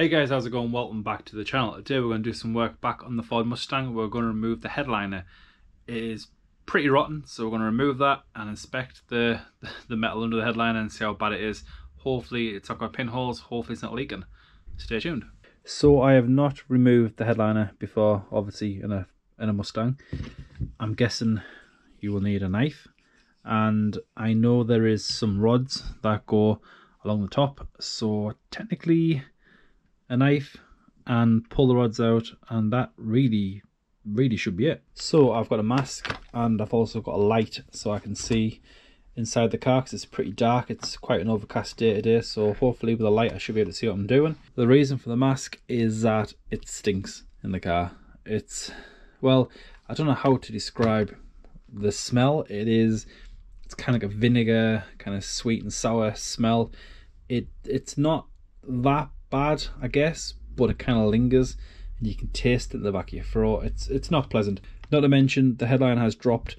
Hey guys, how's it going? Welcome back to the channel. Today we're going to do some work back on the Ford Mustang. We're going to remove the headliner. It is pretty rotten, so we're going to remove that and inspect the metal under the headliner and see how bad it is. Hopefully it's not got pinholes, hopefully it's not leaking. Stay tuned. So I have not removed the headliner before, obviously in a Mustang. I'm guessing you will need a knife, and I know there is some rods that go along the top, so technically a knife and pull the rods out, and that really should be it. So I've got a mask and I've also got a light so I can see inside the car because it's pretty dark. It's quite an overcast day today, so hopefully with a light I should be able to see what I'm doing. The reason for the mask is that it stinks in the car. It's, well, I don't know how to describe the smell. It's kind of like a vinegar, kind of sweet and sour smell. It's not that bad, I guess, but it kind of lingers and you can taste it in the back of your throat. It's not pleasant. Not to mention the headliner has dropped.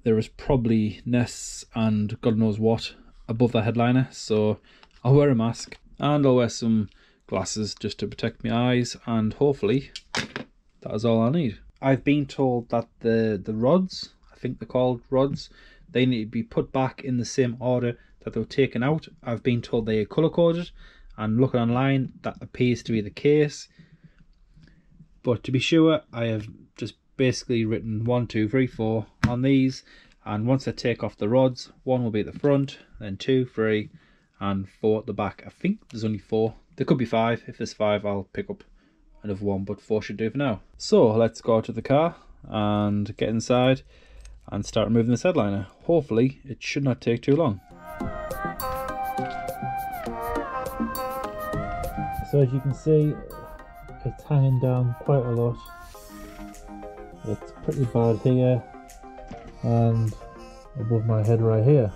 There is probably nests and God knows what above the headliner, so I'll wear a mask and I'll wear some glasses just to protect my eyes, and hopefully that is all I need. I've been told that the rods, I think they're called rods, they need to be put back in the same order that they were taken out. I've been told they are colour coded, and looking online that appears to be the case, but to be sure I have just basically written 1, 2, 3, 4 on these, and once I take off the rods, 1 will be at the front, then 2, 3 and 4 at the back. I think there's only 4, there could be 5. If there's 5 I'll pick up another 1, but 4 should do for now. So let's go to the car and get inside and start removing this headliner. Hopefully it should not take too long. So as you can see, it's hanging down quite a lot. It's pretty bad here and above my head right here.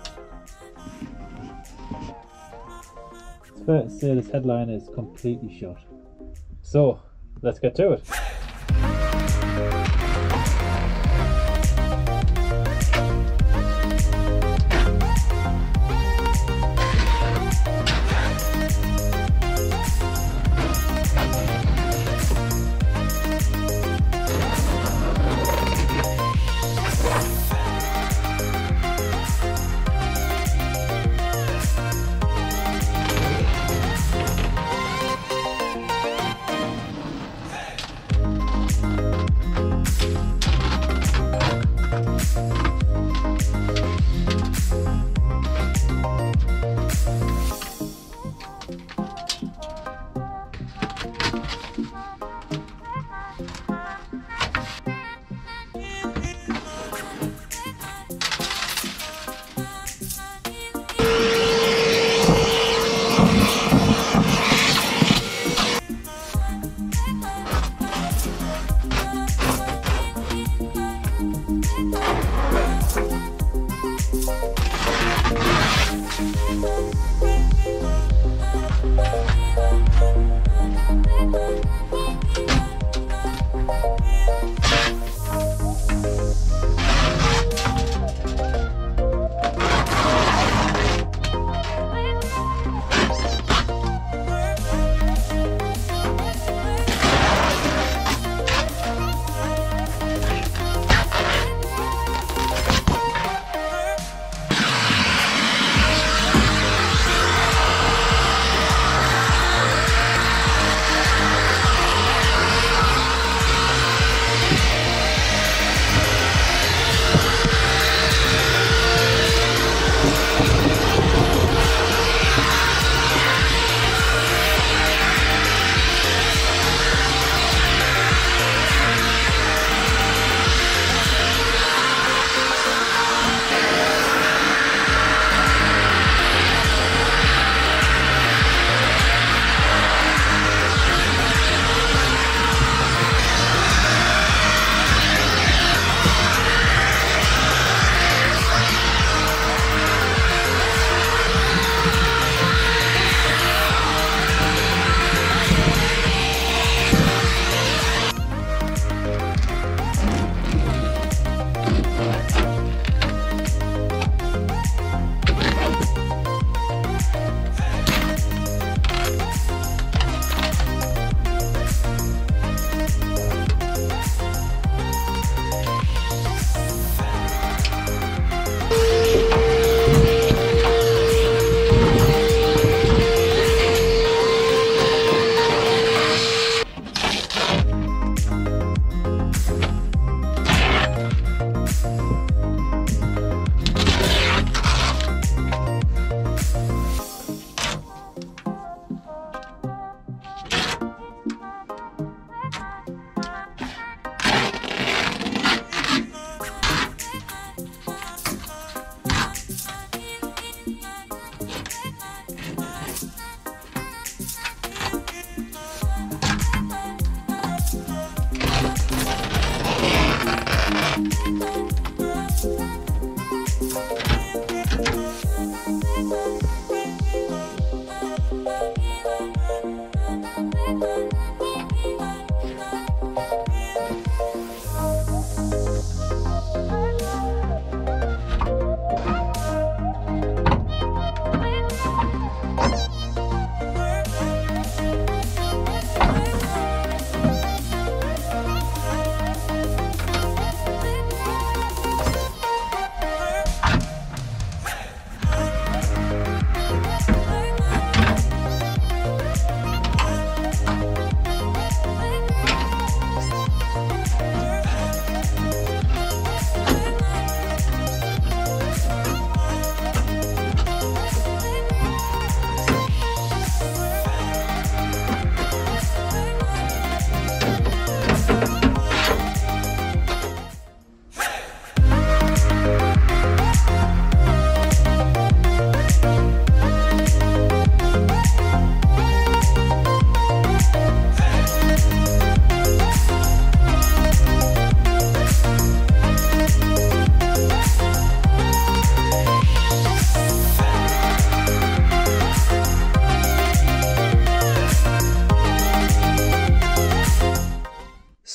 It's fair to say this headliner is completely shot. So let's get to it.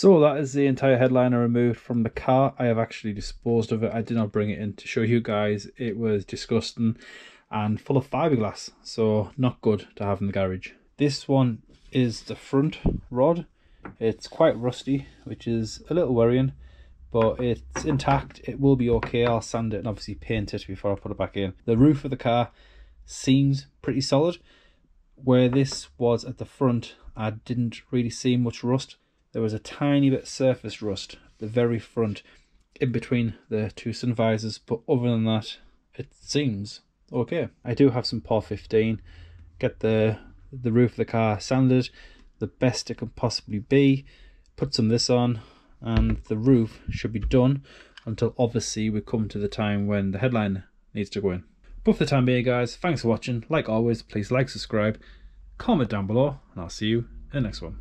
So that is the entire headliner removed from the car. I have actually disposed of it. I did not bring it in to show you guys. It was disgusting and full of fiberglass, so not good to have in the garage. This one is the front rod. It's quite rusty, which is a little worrying, but it's intact. It will be okay. I'll sand it and obviously paint it before I put it back in. The roof of the car seems pretty solid. Where this was at the front, I didn't really see much rust. There was a tiny bit of surface rust at the very front in between the two sun visors, but other than that, it seems okay. I do have some POR 15, get the roof of the car sanded the best it can possibly be, put some of this on, and the roof should be done until obviously we come to the time when the headliner needs to go in. But for the time being, guys, thanks for watching. Like always, please like, subscribe, comment down below, and I'll see you in the next one.